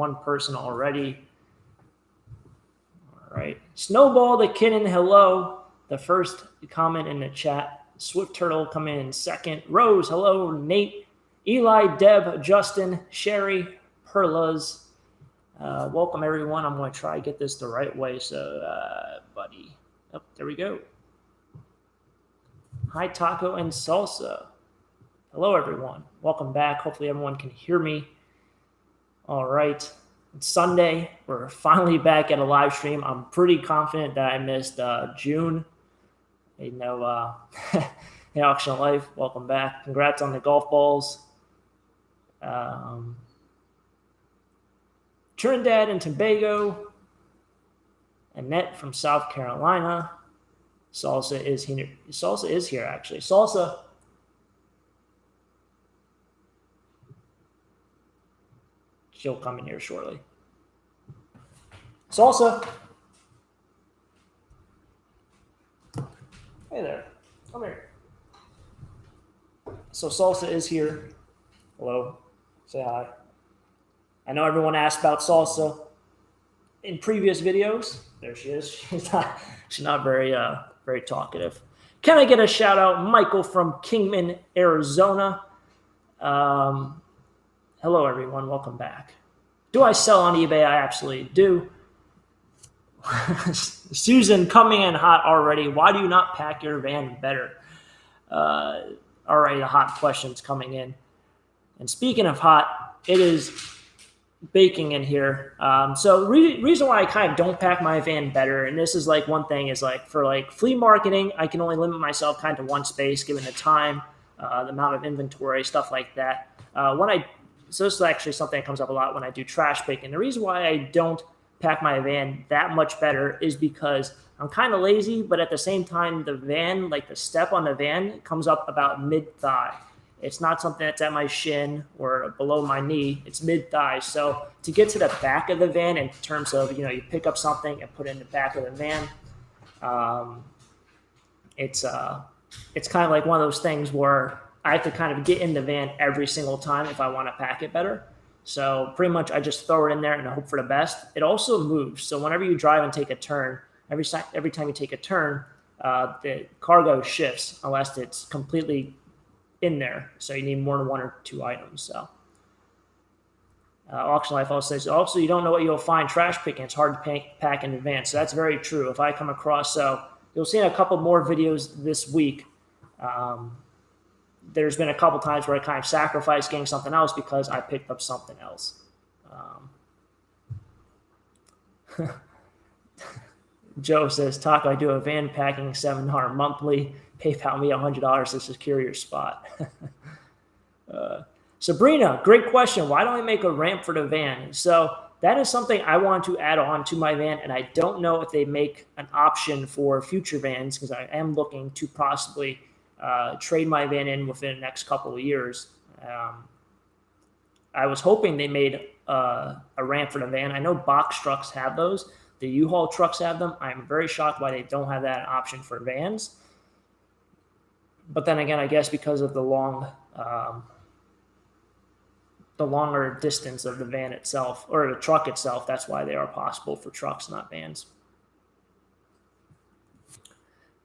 one person already. All right. Snowball the Kitten, hello. The first comment in the chat. Swift Turtle coming in second. Rose, hello. Nate, Eli, Deb, Justin, Sherry, Perlas. Welcome, everyone. I'm going to try to get this the right way. So, buddy. Oh, there we go. Hi, Taco and Salsa. Hello, everyone. Welcome back. Hopefully, everyone can hear me. All right. It's Sunday. We're finally back at a live stream. I'm pretty confident that I missed June. In Auction of Life. Welcome back. Congrats on the golf balls. Trinidad and Tobago. Annette from South Carolina. Salsa is here. Salsa is here, actually. Salsa. She'll come in here shortly. Salsa. Hey there. Come here. So Salsa is here. Hello. Say hi. I know everyone asked about Salsa in previous videos. There she is. She's not very talkative. Can I get a shout out? Michael from Kingman, Arizona. Hello, everyone. Welcome back. Do I sell on eBay? I absolutely do. Susan, coming in hot already. Why do you not pack your van better? Already the hot questions coming in. And speaking of hot, it is baking in here. So reason why I kind of don't pack my van better, and this is like one thing, is like for like flea marketing, I can only limit myself kind of to one space given the time, the amount of inventory, stuff like that. So this is actually something that comes up a lot when I do trash picking. The reason why I don't pack my van that much better is because I'm kind of lazy, but at the same time, the van, like the step on the van, comes up about mid-thigh. It's not something that's at my shin or below my knee. It's mid-thigh. So to get to the back of the van in terms of, you pick up something and put it in the back of the van, it's kind of like one of those things where I have to kind of get in the van every single time if I want to pack it better. So pretty much I just throw it in there and hope for the best. It also moves. So whenever you drive and take a turn, every time you take a turn, the cargo shifts unless it's completely in there. So you need more than one or two items. So Auction Life also says, also, you don't know what you'll find trash picking. It's hard to pack in advance. So that's very true. If I come across, so you'll see in a couple more videos this week, there's been a couple times where I kind of sacrificed getting something else because I picked up something else. Joe says, Taco, I do a van packing $7 monthly. PayPal me $100 to secure your spot. Sabrina, great question. Why don't I make a ramp for the van? So that is something I want to add on to my van, and I don't know if they make an option for future vans because I am looking to possibly trade my van in within the next couple of years. I was hoping they made a ramp for the van. I know box trucks have those. The U-Haul trucks have them. I'm very shocked why they don't have that option for vans. But then again, I guess because of the longer distance of the van itself or the truck itself, that's why they are possible for trucks, not vans.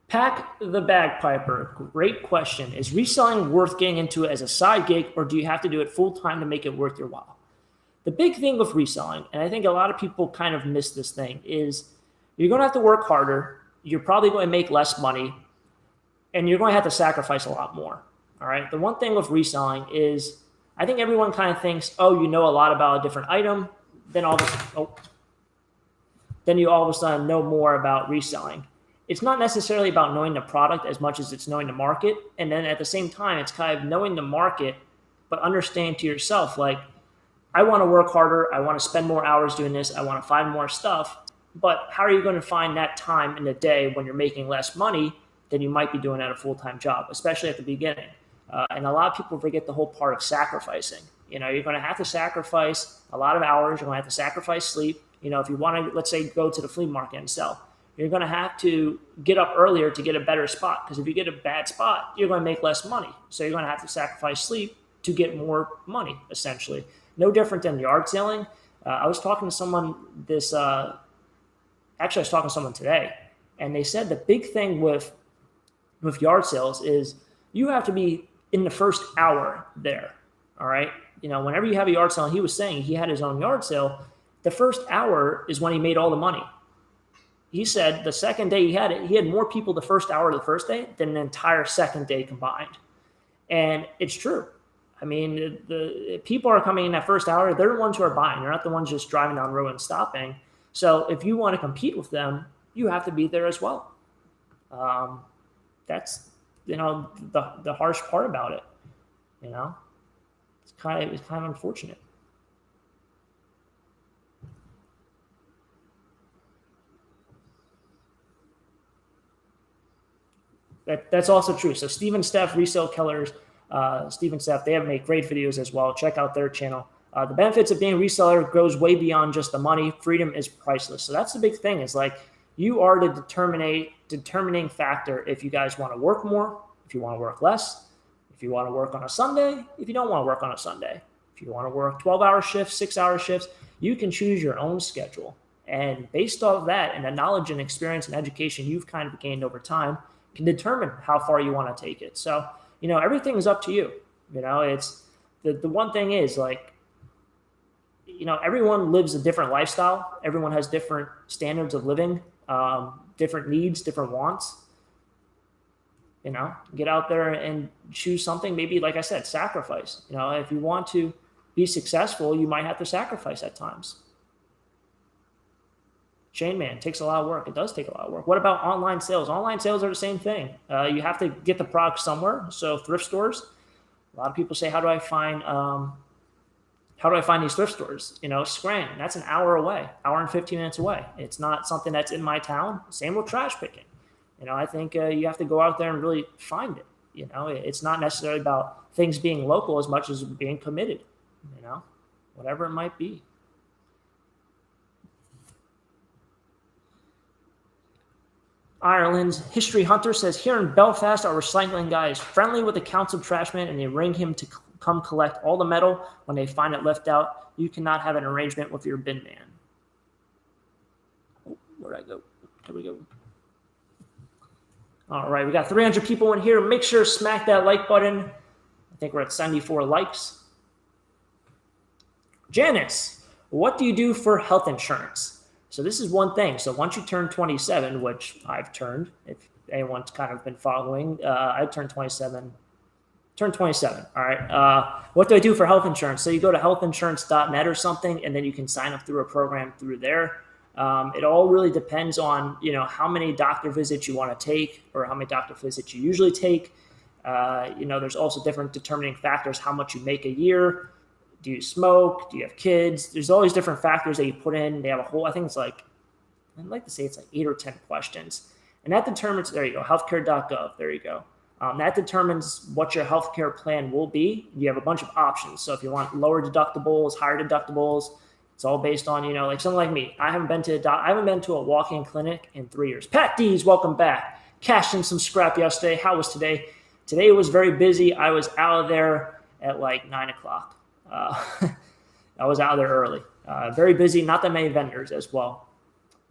Pack the Bagpiper, great question. Is reselling worth getting into as a side gig, or do you have to do it full time to make it worth your while? The big thing with reselling, and I think a lot of people kind of miss this thing, is you're going to have to work harder. You're probably going to make less money, and you're going to have to sacrifice a lot more. All right. The one thing with reselling is I think everyone kind of thinks, oh, you know a lot about a different item, then you all of a sudden know more about reselling. It's not necessarily about knowing the product as much as it's knowing the market. And then at the same time, it's kind of knowing the market, but understanding to yourself, like, I want to work harder. I want to spend more hours doing this. I want to find more stuff. But how are you going to find that time in the day when you're making less money than you might be doing at a full-time job, especially at the beginning? And a lot of people forget the whole part of sacrificing. You're going to have to sacrifice a lot of hours. You're going to have to sacrifice sleep. If you want to, let's say, go to the flea market and sell, you're going to have to get up earlier to get a better spot. Because if you get a bad spot, you're going to make less money. So you're going to have to sacrifice sleep to get more money, essentially. No different than yard selling. I was talking to someone actually I was talking to someone today, and they said the big thing with yard sales is you have to be in the first hour there. All right. Whenever you have a yard sale, and he was saying he had his own yard sale, the first hour is when he made all the money. He said the second day he had more people the first hour of the first day than the entire second day combined. And it's true. I mean, the people are coming in that first hour. They're the ones who are buying. They're not the ones just driving down the road and stopping. So if you want to compete with them, you have to be there as well. That's, the harsh part about it. It's kind of unfortunate. That's also true. So Steve Steph, Resale Killers, Steve and Steph, they have made great videos as well. Check out their channel. The benefits of being a reseller goes way beyond just the money. Freedom is priceless. So that's the big thing, is like you are the determining factor if you guys want to work more, if you want to work less, if you want to work on a Sunday, if you don't want to work on a Sunday, if you want to work 12-hour shifts, 6-hour shifts, you can choose your own schedule. And based off that and the knowledge and experience and education you've kind of gained over time, can determine how far you want to take it. So, everything is up to you. It's the one thing is like, everyone lives a different lifestyle. Everyone has different standards of living, different needs, different wants. Get out there and choose something. Maybe, like I said, sacrifice. If you want to be successful, you might have to sacrifice at times. Chain Man takes a lot of work. It does take a lot of work. What about online sales? Online sales are the same thing. You have to get the product somewhere. So thrift stores. A lot of people say, how do I find these thrift stores? Scranton, that's an hour away, hour and 15 minutes away. It's not something that's in my town. Same with trash picking. I think you have to go out there and really find it. It's not necessarily about things being local as much as being committed. Whatever it might be. Ireland's History Hunter says, here in Belfast, our recycling guy is friendly with the council trashman, and they ring him to come collect all the metal when they find it left out. You cannot have an arrangement with your bin man. Oh, where'd I go? Here we go. All right, we got 300 people in here. Make sure to smack that like button. I think we're at 74 likes. Janice, what do you do for health insurance? So this is one thing. So once you turn 27, which I've turned, if anyone's kind of been following, I turned 27. All right. What do I do for health insurance? So you go to healthinsurance.net or something, and then you can sign up through a program through there. It all really depends on, how many doctor visits you want to take or how many doctor visits you usually take. There's also different determining factors, how much you make a year. Do you smoke? Do you have kids? There's all these different factors that you put in. They have a whole, I think it's like, I'd like to say it's like 8 or 10 questions. And that determines, there you go, healthcare.gov. There you go. That determines what your healthcare plan will be. You have a bunch of options. So if you want lower deductibles, higher deductibles, it's all based on, like someone like me. I haven't been to a walk-in clinic in 3 years. Pat D's, welcome back. Cashed in some scrap yesterday. How was today? Today was very busy. I was out of there at like 9 o'clock. I was out there early. Very busy. Not that many vendors as well.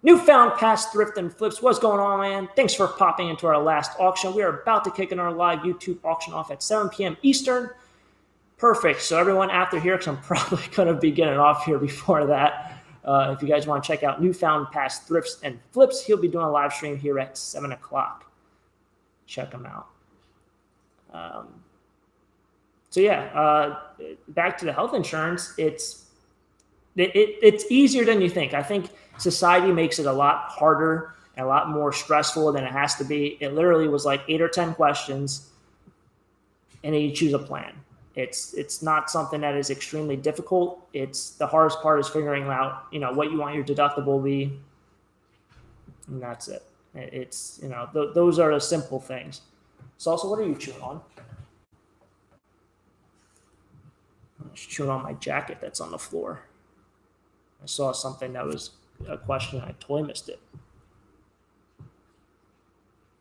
Newfound Past Thrift and Flips. What's going on, man? Thanks for popping into our last auction. We are about to kick in our live YouTube auction off at 7 p.m. Eastern. Perfect. So everyone after here, because I'm probably going to be getting off here before that. If you guys want to check out Newfound Past Thrifts and Flips, he'll be doing a live stream here at 7 o'clock. Check him out. Back to the health insurance. It's easier than you think. I think society makes it a lot harder and a lot more stressful than it has to be. It literally was like 8 or 10 questions, and then you choose a plan. It's not something that is extremely difficult. It's the hardest part is figuring out, what you want your deductible to be, and that's it. It's, those are the simple things. So also, what are you chewing on? I'm just chewing on my jacket that's on the floor. I saw something that was a question. I totally missed it.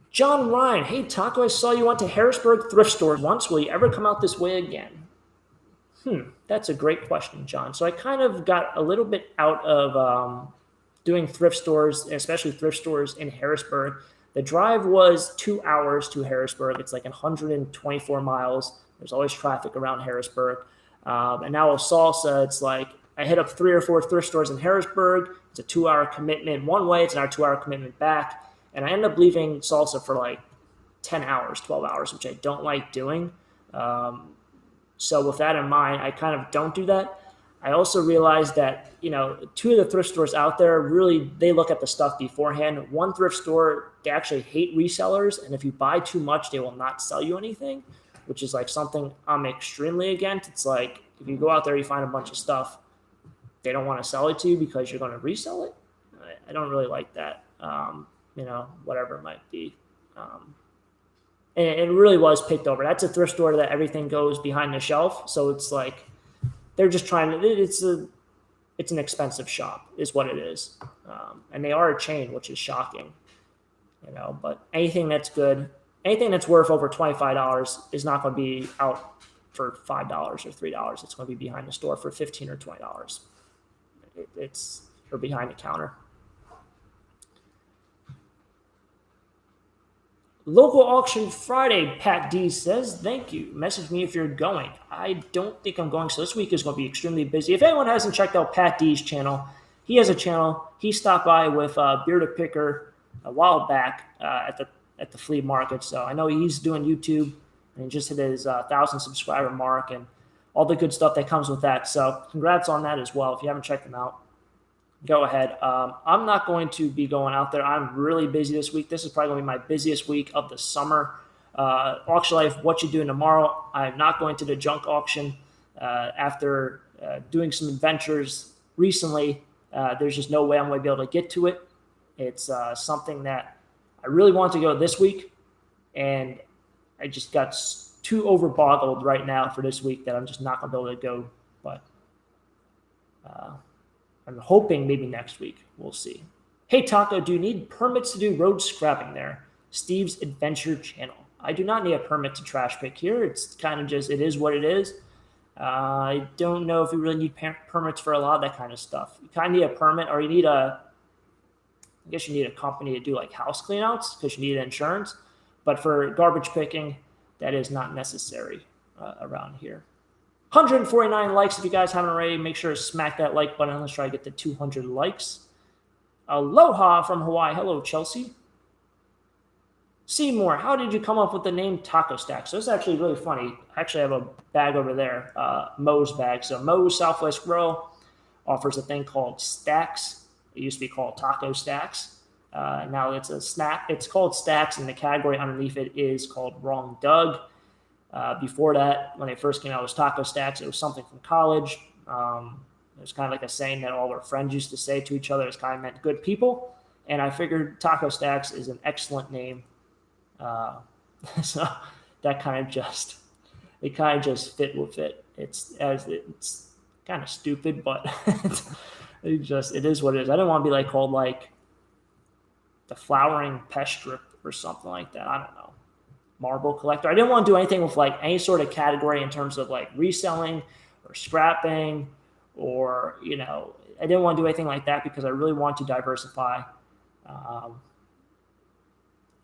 John Ryan, hey Taco, I saw you went to Harrisburg thrift store once. Will you ever come out this way again? That's a great question, John. So I kind of got a little bit out of doing thrift stores, especially thrift stores in Harrisburg. The drive was 2 hours to Harrisburg. It's like 124 miles. There's always traffic around Harrisburg. And now with Salsa, it's like I hit up 3 or 4 thrift stores in Harrisburg. It's a 2 hour commitment one way. It's another 2 hour commitment back. And I end up leaving Salsa for like 10 hours, 12 hours, which I don't like doing. So with that in mind, I kind of don't do that. I also realized that, 2 of the thrift stores out there, really, they look at the stuff beforehand. One thrift store, they actually hate resellers. And if you buy too much, they will not sell you anything, which is like something I'm extremely against. It's like, if you go out there, you find a bunch of stuff, they don't want to sell it to you because you're going to resell it. I don't really like that, whatever it might be. And it really was picked over. That's a thrift store that everything goes behind the shelf. So it's like they're just trying to. It's an expensive shop, is what it is, and they are a chain, which is shocking. But anything that's good, anything that's worth over $25 is not going to be out for $5 or $3. It's going to be behind the store for $15 or $20. It's or behind the counter. Local auction Friday, Pat D says, thank you. Message me if you're going. I don't think I'm going, so this week is going to be extremely busy. If anyone hasn't checked out Pat D's channel, he has a channel. He stopped by with Bearded Picker a while back at the flea market, so I know he's doing YouTube, and he just hit his 1,000 subscriber mark and all the good stuff that comes with that. So congrats on that as well. If you haven't checked him out, go ahead. I'm not going to be going out there. I'm really busy this week. This is probably going to be my busiest week of the summer. Auction Life, what you doing tomorrow? I'm not going to the junk auction after doing some adventures recently. There's just no way I'm going to be able to get to it. It's something that I really want to go this week, and I just got too overboggled right now for this week that I'm just not going to be able to go. But I'm hoping maybe next week. We'll see. Hey, Taco, do you need permits to do road scrapping there? Steve's Adventure Channel. I do not need a permit to trash pick here. It's kind of just, it is what it is. I don't know if you really need permits for a lot of that kind of stuff. You kind of need a permit, or I guess you need a company to do like house cleanouts because you need insurance. But for garbage picking, that is not necessary around here. 149 likes. If you guys haven't already, make sure to smack that like button. Let's try to get to 200 likes. Aloha from Hawaii. Hello, Chelsea. Seymour, how did you come up with the name Taco Stack? So it's actually really funny. I actually have a bag over there, Moe's bag. So Moe's Southwest Grill offers a thing called Stacks. It used to be called Taco Stacks. Now it's a snack. It's called Stacks, and the category underneath it is called Wrong Doug. Before that, when they first came out, it was Taco Stacks. It was something from college. It was kind of like a saying that all our friends used to say to each other. It kind of meant good people. And I figured Taco Stacks is an excellent name. So that kind of just fit with it. It's kind of stupid, but it is what it is. I don't want to be called the Flowering Pest Strip or something like that. I don't know. Marble Collector. I didn't want to do anything with any sort of category in terms of reselling or scrapping, or I didn't want to do anything like that because I really want to diversify. I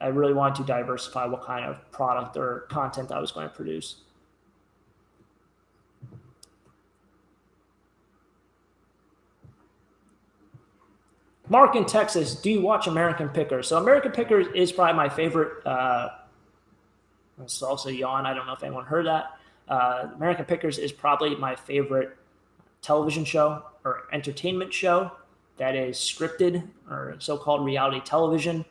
really wanted to diversify what kind of product or content I was going to produce. Mark in Texas, do you watch American Pickers? So American Pickers is probably my favorite. It's also yawn. I don't know if anyone heard that. American Pickers is probably my favorite television show or entertainment show that is scripted or so-called reality television.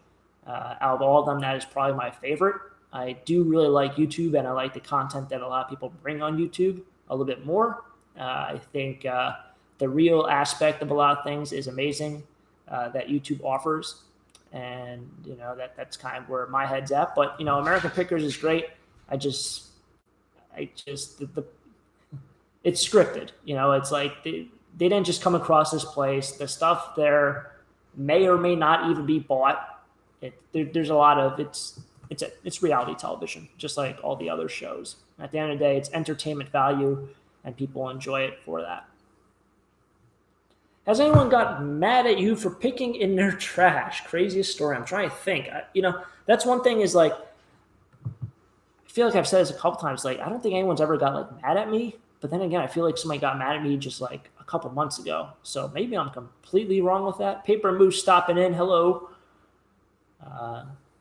Out of all of them, that is probably my favorite. I do really like YouTube, and I like the content that a lot of people bring on YouTube a little bit more. I think the real aspect of a lot of things is amazing that YouTube offers. And, that's kind of where my head's at. But, American Pickers is great. It's scripted. It's like they didn't just come across this place. The stuff there may or may not even be bought. There's a lot of it's reality television, just like all the other shows. At the end of the day, it's entertainment value. and people enjoy it for that. Has anyone got mad at you for picking in their trash? Craziest story. I'm trying to think. That's one thing is like, I feel like I've said this a couple times. Like, I don't think anyone's ever got like mad at me. But then again, I feel like somebody got mad at me just like a couple months ago. So maybe I'm completely wrong with that. Paper Moose stopping in. Hello.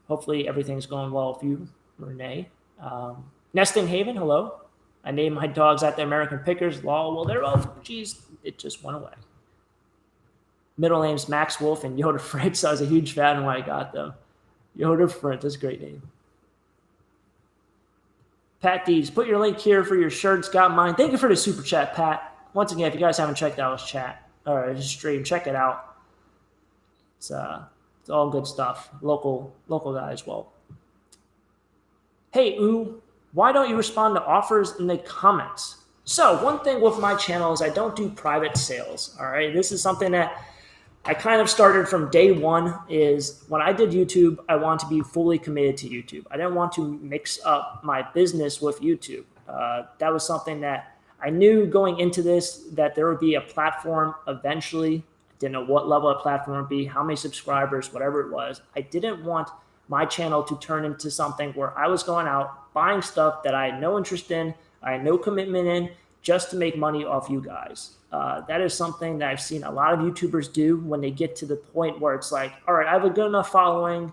Hopefully everything's going well with you, Renee. Nesting Haven. Hello. I named my dogs after American Pickers. Lol. Well, they're all. Geez, it just went away. Middle name's Max Wolf and Yoda Fritz. I was a huge fan when I got them. Yoda Fritz. That's a great name. Pat Dees, put your link here for your shirts. Got mine. Thank you for the super chat, Pat. Once again, if you guys haven't checked out his chat or his stream, check it out. It's all good stuff. Local guy as well. Hey, why don't you respond to offers in the comments? So one thing with my channel is I don't do private sales. All right, this is something that I kind of started from day one. Is when I did YouTube, I wanted to be fully committed to YouTube. I didn't want to mix up my business with YouTube. That was something that I knew going into this, that there would be a platform eventually. I didn't know what level of platform it would be, how many subscribers, whatever it was. I didn't want my channel to turn into something where I was going out buying stuff that I had no interest in, I had no commitment in, just to make money off you guys. That is something that I've seen a lot of YouTubers do when they get to the point where it's like, all right, I have a good enough following.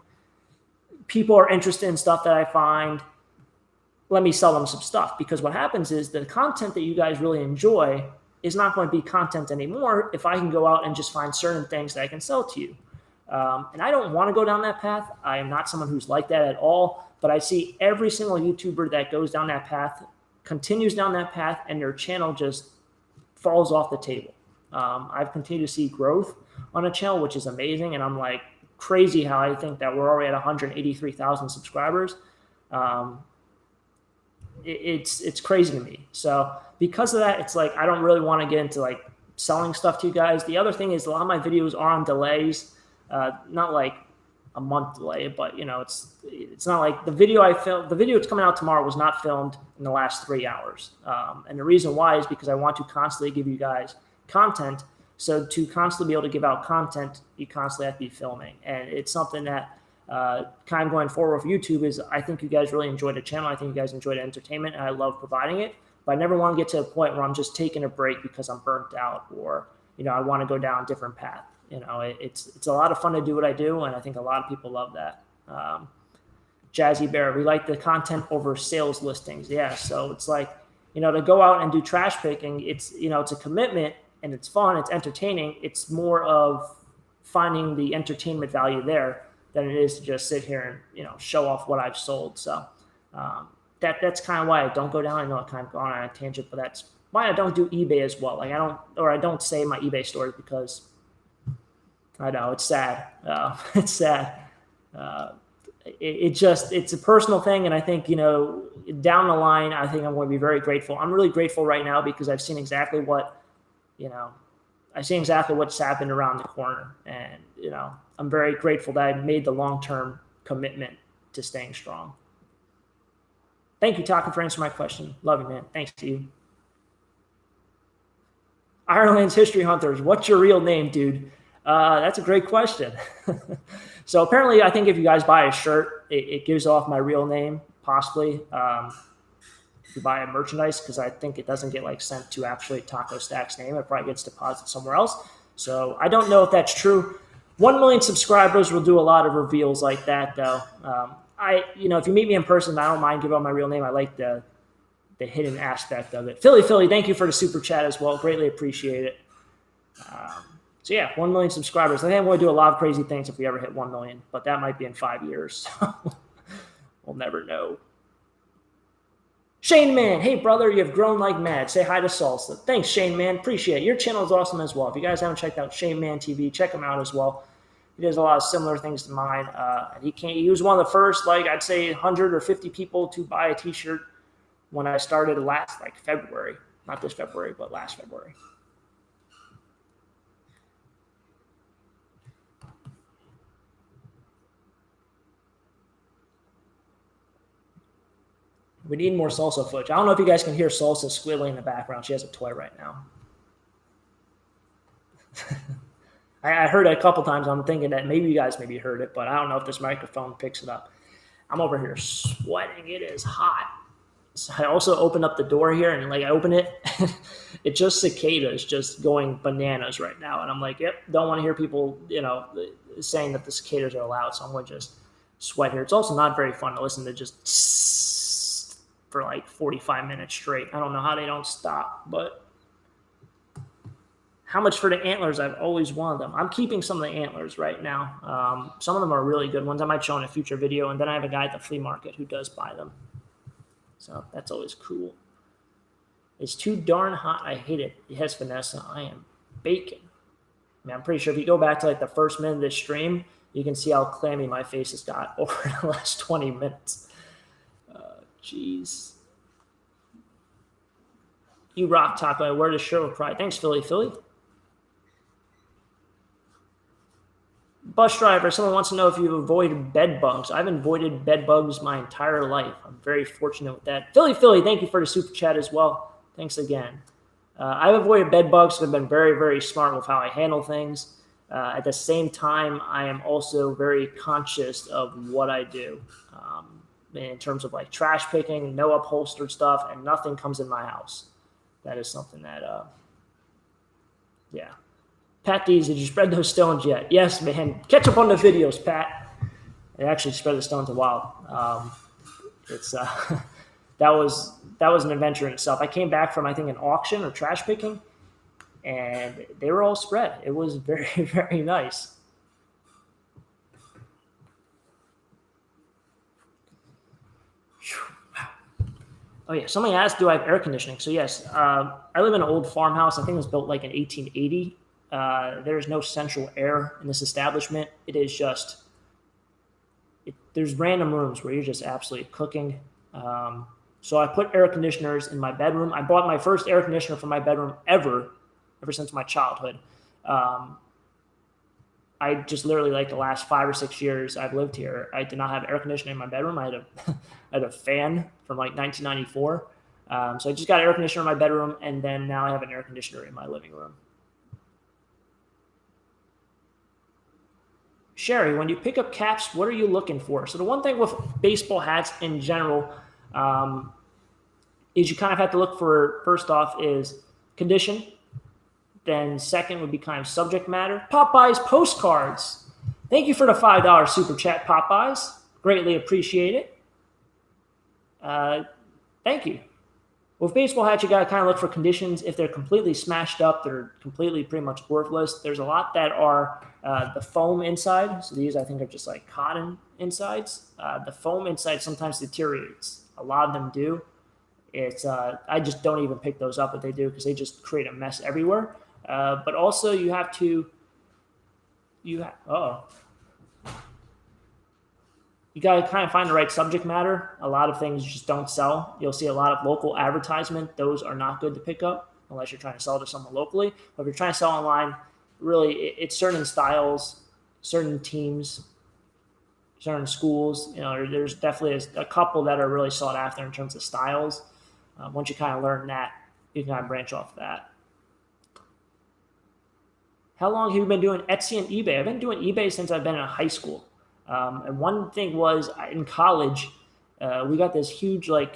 People are interested in stuff that I find. Let me sell them some stuff. Because what happens is the content that you guys really enjoy is not going to be content anymore if I can go out and just find certain things that I can sell to you. And I don't want to go down that path. I am not someone who's like that at all. But I see every single YouTuber that goes down that path, continues down that path, and their channel just falls off the table. I've continued to see growth on a channel, which is amazing. And I'm like crazy how I think that we're already at 183,000 subscribers. It's crazy to me. So because of that, it's like, I don't really want to get into like selling stuff to you guys. The other thing is a lot of my videos are on delays, not like a month delay, but it's not like the video that's coming out tomorrow was not filmed in the last 3 hours. And the reason why is because I want to constantly give you guys content. So to constantly be able to give out content, you constantly have to be filming. And it's something that kind of going forward with YouTube is, I think you guys really enjoy the channel. I think you guys enjoy the entertainment, and I love providing it. But I never want to get to a point where I'm just taking a break because I'm burnt out, or I want to go down a different path. It's a lot of fun to do what I do, and I think a lot of people love that. Jazzy Bear, we like the content over sales listings. Yeah, so it's like, to go out and do trash picking, it's a commitment, and it's fun, it's entertaining. It's more of finding the entertainment value there than it is to just sit here and show off what I've sold. So that's kind of why I don't go down. I know I kind of gone on a tangent, but that's why I don't do eBay as well. Like I don't say my eBay stories, because I know it's sad. It's sad. It's a personal thing. And I think, down the line, I think I'm going to be very grateful. I'm really grateful right now because I've seen exactly what's happened around the corner. And, I'm very grateful that I made the long-term commitment to staying strong. Thank you, Taka, for answering my question. Love you, man. Thanks to you. Ireland's History Hunters, what's your real name, dude? That's a great question. So apparently, I think if you guys buy a shirt, it gives off my real name, possibly. If you buy a merchandise, because I think it doesn't get sent to actually Taco Stack's name. It probably gets deposited somewhere else. So I don't know if that's true. 1 million subscribers will do a lot of reveals like that, though. If you meet me in person, I don't mind giving out my real name. I like the hidden aspect of it. Philly, thank you for the super chat as well. Greatly appreciate it. So yeah, 1 million subscribers. I think I'm going to do a lot of crazy things if we ever hit 1 million, but that might be in 5 years. We'll never know. Shane Man, hey brother, you have grown like mad. Say hi to Salsa. Thanks, Shane Man. Appreciate it. Your channel is awesome as well. If you guys haven't checked out Shane Man TV, check him out as well. He does a lot of similar things to mine. And he was one of the first, I'd say 100 or 50 people to buy a t-shirt when I started last February. Not this February, but last February. We need more Salsa footage. I don't know if you guys can hear Salsa squealing in the background. She has a toy right now. I heard it a couple times. I'm thinking that maybe you guys maybe heard it, but I don't know if this microphone picks it up. I'm over here sweating. It is hot. So I also opened up the door here, and like I open it, it's just cicadas just going bananas right now. And I'm like, yep, don't want to hear people, saying that the cicadas are loud. So I'm going to just sweat here. It's also not very fun to listen to just for like 45 minutes straight. I don't know how they don't stop, but how much for the antlers? I've always wanted them. I'm keeping some of the antlers right now. Some of them are really good ones. I might show in a future video. And then I have a guy at the flea market who does buy them. So that's always cool. It's too darn hot. I hate it. Yes, Vanessa, I am baking. I mean, I'm pretty sure if you go back to like the first minute of this stream, you can see how clammy my face has got over the last 20 minutes. Jeez. You rock, Taco. Where does Cheryl cry? Thanks, Philly. Bus driver, someone wants to know if you've avoided bed bugs. I've avoided bed bugs my entire life. I'm very fortunate with that. Philly, thank you for the super chat as well. Thanks again. I've avoided bed bugs because I've been very, very smart with how I handle things. At the same time, I am also very conscious of what I do in terms of like trash picking, no upholstered stuff, and nothing comes in my house. That is something that, yeah. Pat Dees, did you spread those stones yet? Yes, man. Catch up on the videos, Pat. I actually spread the stones a while. That was an adventure in itself. I came back from, I think, an auction or trash picking, and they were all spread. It was very, very nice. Oh, yeah. Somebody asked, do I have air conditioning? So, yes. I live in an old farmhouse. I think it was built like in 1880. There's no central air in this establishment. It is just, there's random rooms where you're just absolutely cooking. So I put air conditioners in my bedroom. I bought my first air conditioner for my bedroom ever since my childhood. I just literally like the last 5 or 6 years I've lived here, I did not have air conditioning in my bedroom. I had a fan from like 1994. So I just got an air conditioner in my bedroom, and then now I have an air conditioner in my living room. Sherry, when you pick up caps, what are you looking for? So the one thing with baseball hats in general is you kind of have to look for, first off, is condition. Then second would be kind of subject matter. Popeyes postcards. Thank you for the $5 super chat, Popeyes. Greatly appreciate it. Thank you. With baseball hats, you got to kind of look for conditions. If they're completely smashed up, they're completely pretty much worthless. There's a lot that are the foam inside. So these, I think, are just like cotton insides. The foam inside sometimes deteriorates. A lot of them do. It's I just don't even pick those up if they do, because they just create a mess everywhere. But also you got to kind of find the right subject matter. A lot of things just don't sell. You'll see a lot of local advertisement. Those are not good to pick up unless you're trying to sell to someone locally. But if you're trying to sell online, really it's certain styles, certain teams, certain schools. There's definitely a couple that are really sought after in terms of styles. Once you kind of learn that, you can kind of branch off that. How long have you been doing Etsy and eBay? I've been doing eBay since I've been in high school. And one thing was in college, we got this huge, I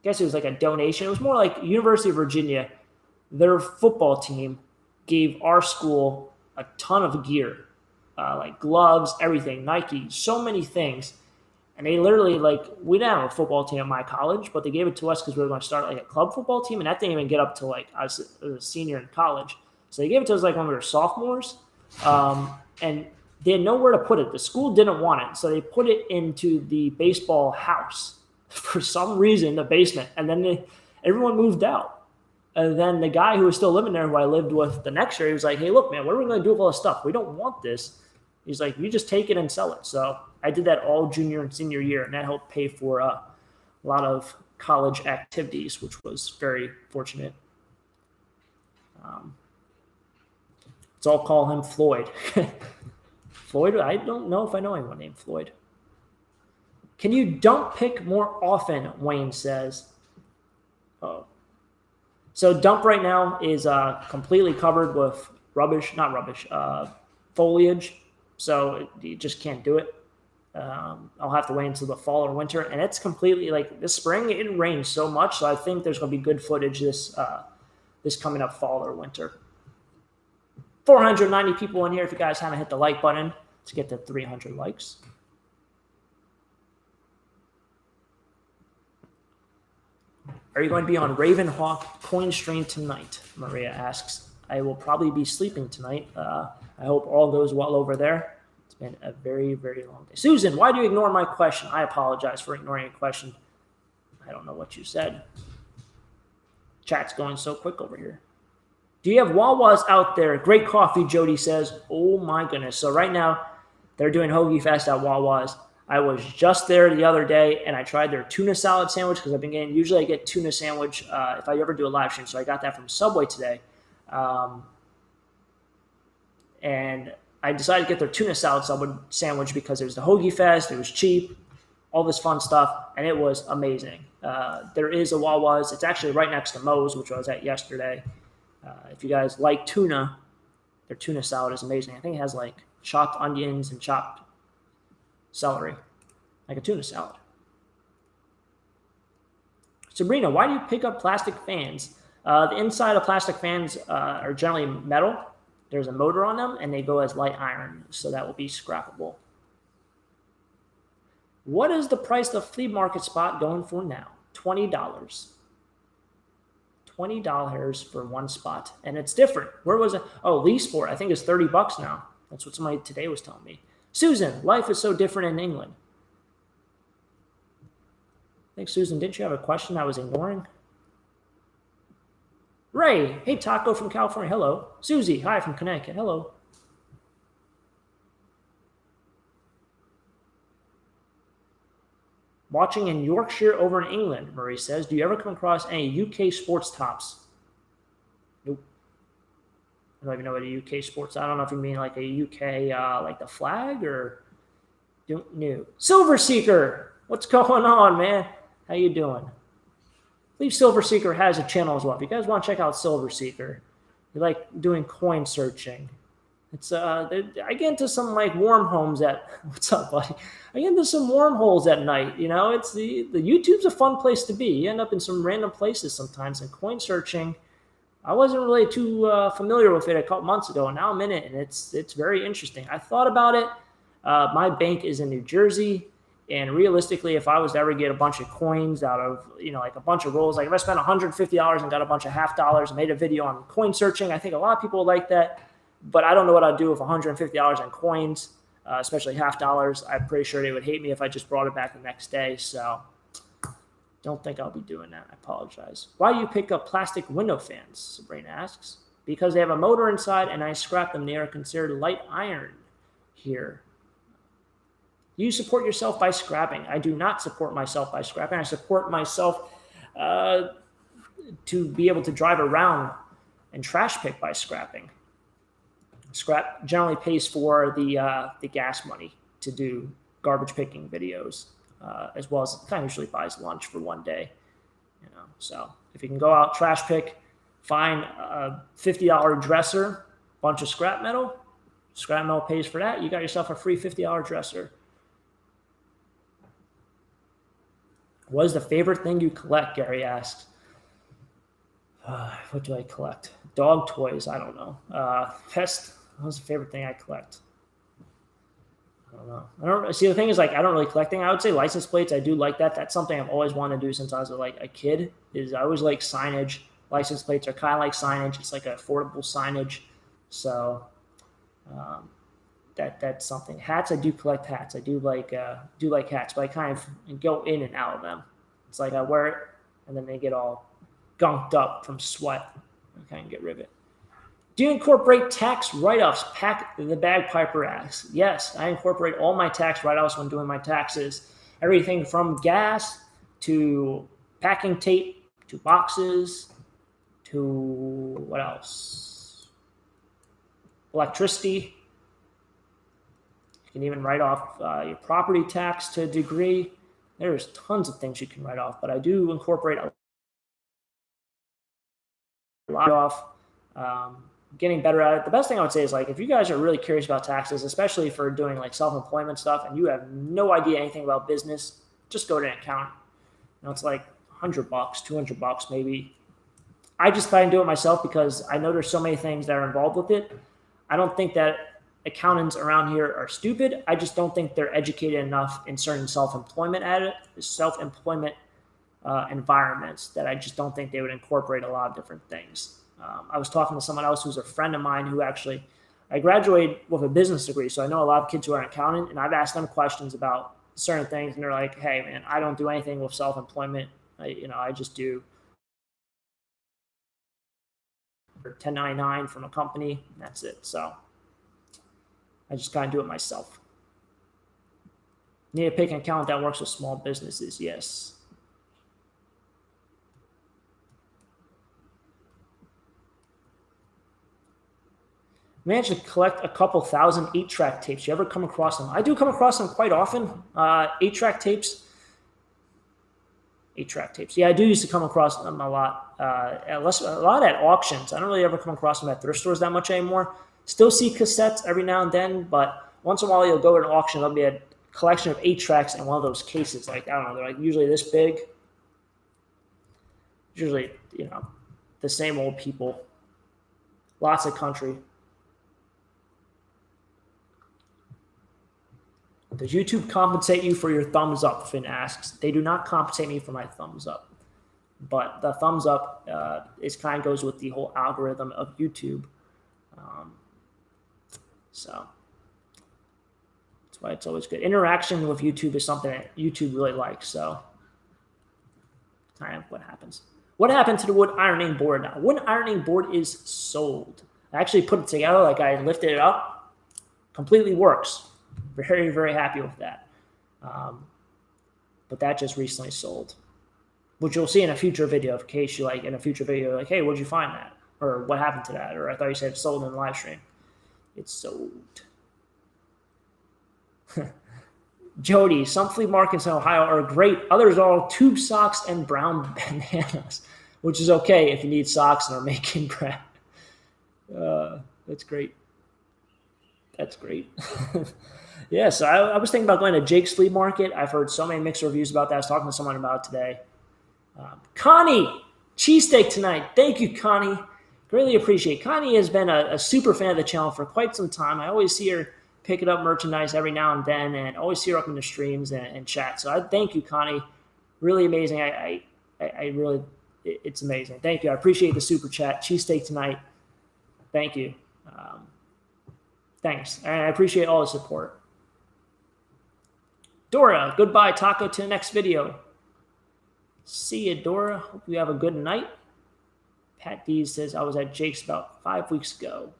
guess it was like a donation. It was more like University of Virginia. Their football team gave our school a ton of gear, like gloves, everything, Nike, so many things. And they literally, we didn't have a football team at my college, but they gave it to us because we were going to start like a club football team. And that didn't even get up to I was a senior in college. So they gave it to us when we were sophomores. And they had nowhere to put it. The school didn't want it. So they put it into the baseball house for some reason, the basement. And then everyone moved out. And then the guy who was still living there, who I lived with the next year, he was like, hey, look, man, what are we going to do with all this stuff? We don't want this. He's like, you just take it and sell it. So I did that all junior and senior year, and that helped pay for a lot of college activities, which was very fortunate. So I'll call him Floyd. Floyd, I don't know if I know anyone named Floyd. Can you dump pick more often, Wayne says. Oh. So dump right now is completely covered with foliage. So you just can't do it. I'll have to wait until the fall or winter. And it's completely like this spring, it rains so much. So I think there's going to be good footage this coming up fall or winter. 490 people in here. If you guys haven't hit the like button, let's get to 300 likes. Are you going to be on Ravenhawk coin stream tonight? Maria asks. I will probably be sleeping tonight. I hope all goes well over there. It's been a very, very long day. Susan, why do you ignore my question? I apologize for ignoring a question. I don't know what you said. Chat's going so quick over here. Do you have Wawas out there? Great coffee, Jody says. Oh, my goodness. So right now, they're doing Hoagie Fest at Wawas. I was just there the other day, and I tried their tuna salad sandwich because I've been getting – usually I get tuna sandwich if I ever do a live stream. So I got that from Subway today. And I decided to get their tuna salad sandwich because it was the Hoagie Fest. It was cheap, all this fun stuff, and it was amazing. There is a Wawa's. It's actually right next to Moe's, which I was at yesterday. If you guys like tuna, their tuna salad is amazing. I think it has like chopped onions and chopped celery, like a tuna salad. Sabrina, why do you pick up plastic fans? The inside of plastic fans are generally metal. There's a motor on them, and they go as light iron, so that will be scrappable. What is the price of the flea market spot going for now? $20. $20 for one spot, and it's different. Where was it? Oh, Lee Sport, I think it's $30 now. That's what somebody today was telling me. Susan, life is so different in England. I think, Susan, didn't you have a question I was ignoring? Ray, hey, Taco from California, hello. Susie, hi from Connecticut, hello. Watching in Yorkshire over in England, Marie says. Do you ever come across any UK sports tops? Nope. I don't even know what a UK sports. I don't know if you mean like a UK, like the flag or don't know. Silver Seeker, what's going on, man? How you doing? I believe Silver Seeker has a channel as well. If you guys want to check out Silver Seeker, you like doing coin searching. It's I get into some like wormholes at what's up, buddy? I get into some wormholes at night. You know, it's the YouTube's a fun place to be. You end up in some random places sometimes. And coin searching, I wasn't really too familiar with it a couple months ago, and now I'm in it, and it's very interesting. I thought about it. My bank is in New Jersey, and realistically, if I was to ever get a bunch of coins out of like a bunch of rolls, like if I spent $150 and got a bunch of $50 and made a video on coin searching, I think a lot of people would like that. But I don't know what I'd do with $150 in coins, especially $50. I'm pretty sure they would hate me if I just brought it back the next day. So don't think I'll be doing that. I apologize. Why do you pick up plastic window fans? Sabrina asks. Because they have a motor inside and I scrap them. They are considered light iron here. You support yourself by scrapping. I do not support myself by scrapping. I support myself to be able to drive around and trash pick by scrapping. Scrap generally pays for the gas money to do garbage picking videos, as well as kind of usually buys lunch for one day. So if you can go out, trash pick, find a $50 dresser, bunch of scrap metal pays for that. You got yourself a free $50 dresser. What is the favorite thing you collect? Gary asks. What do I collect? Dog toys. I don't know. What's the favorite thing I collect? I don't know. I don't see. The thing is, like, I don't really collect things. I would say license plates. I do like that. That's something I've always wanted to do since I was like a kid. Is I always like signage. License plates are kind of like signage. It's like affordable signage. So that's something. Hats. I do collect hats. I do like hats, but I kind of go in and out of them. It's like I wear it, and then they get all gunked up from sweat. I kind of get rid of it. Do you incorporate tax write-offs? Pack the Bagpiper asks. Yes, I incorporate all my tax write-offs when doing my taxes. Everything from gas to packing tape to boxes to what else? Electricity. You can even write off your property tax to a degree. There's tons of things you can write off, but I do incorporate a lot off. Getting better at it. The best thing I would say is, like, if you guys are really curious about taxes, especially for doing like self-employment stuff, and you have no idea anything about business, just go to an accountant. It's like $100, $200 maybe. I just try and do it myself because I know there's so many things that are involved with it. I don't think that accountants around here are stupid. I just don't think they're educated enough in certain self-employment environments that I just don't think they would incorporate a lot of different things. I was talking to someone else who's a friend of mine who actually, I graduated with a business degree, so I know a lot of kids who are an accountant, and I've asked them questions about certain things, and they're like, hey, man, I don't do anything with self-employment. I just do 1099 from a company, and that's it. So I just kind of do it myself. Need to pick an accountant that works with small businesses, yes. Managed to collect a couple thousand 8-track tapes. You ever come across them? I do come across them quite often. 8-track tapes. 8-track tapes. Yeah, I do used to come across them a lot. A lot at auctions. I don't really ever come across them at thrift stores that much anymore. Still see cassettes every now and then, but once in a while you'll go to an auction. There'll be a collection of 8-tracks in one of those cases. Like, I don't know, they're like usually this big. Usually, the same old people. Lots of country. Does YouTube compensate you for your thumbs up? Finn asks. They do not compensate me for my thumbs up. But the thumbs up kind of goes with the whole algorithm of YouTube. So that's why it's always good. Interaction with YouTube is something that YouTube really likes. So kind of what happens. What happened to the wood ironing board now? Wood ironing board is sold. I actually put it together, like I lifted it up. Completely works. Very, very happy with that. But that just recently sold, which you'll see in a future video. In case you in a future video, like, hey, where'd you find that? Or what happened to that? Or I thought you said it sold in the live stream. It's sold. Jody, some flea markets in Ohio are great. Others are all tube socks and brown bananas, which is okay if you need socks and are making bread. That's great. That's great. Yeah, so I was thinking about going to Jake's Flea Market. I've heard so many mixed reviews about that. I was talking to someone about it today. Connie, cheesesteak tonight. Thank you, Connie. Greatly appreciate it. Connie has been a super fan of the channel for quite some time. I always see her picking up merchandise every now and then, and always see her up in the streams and chat. So I thank you, Connie. Really amazing. I really, it's amazing. Thank you. I appreciate the super chat. Cheesesteak tonight. Thank you. Thanks. And I appreciate all the support. Dora, goodbye, Taco, to the next video. See you, Dora. Hope you have a good night. Pat D says, I was at Jake's about 5 weeks ago.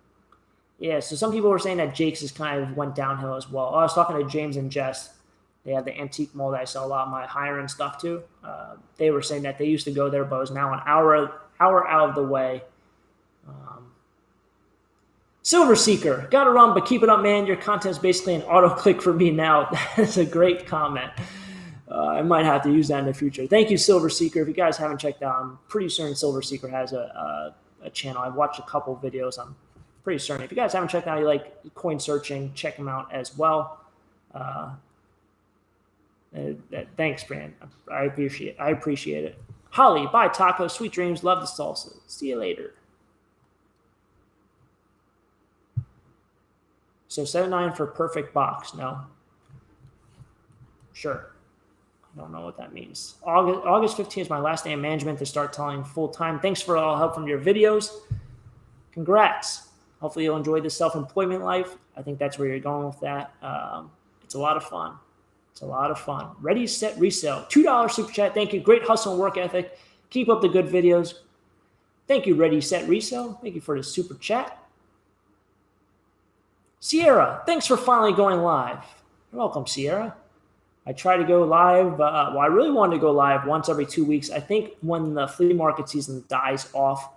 Yeah, so some people were saying that Jake's has kind of went downhill as well. I was talking to James and Jess. They have the antique mall that I sell a lot of my higher-end stuff to. They were saying that they used to go there, but it was now an hour out of the way. Silver Seeker, gotta run, but keep it up, man. Your content is basically an auto-click for me now. That's a great comment. I might have to use that in the future. Thank you, Silver Seeker. If you guys haven't checked out, I'm pretty certain Silver Seeker has a channel. I've watched a couple videos. I'm pretty certain. If you guys haven't checked out, you like coin searching, check them out as well. Thanks, Brand. I appreciate it. Holly, bye, Taco. Sweet dreams. Love the salsa. See you later. So 7.9 for perfect box. No. Sure. I don't know what that means. August 15th is my last day in management to start telling full time. Thanks for all help from your videos. Congrats. Hopefully you'll enjoy the self-employment life. I think that's where you're going with that. It's a lot of fun. It's a lot of fun. Ready, set, resell. $2 super chat. Thank you. Great hustle and work ethic. Keep up the good videos. Thank you, Ready, set, resell. Thank you for the super chat. Sierra, thanks for finally going live. You're welcome, Sierra. I try to go live. I really wanted to go live once every 2 weeks. I think when the flea market season dies off,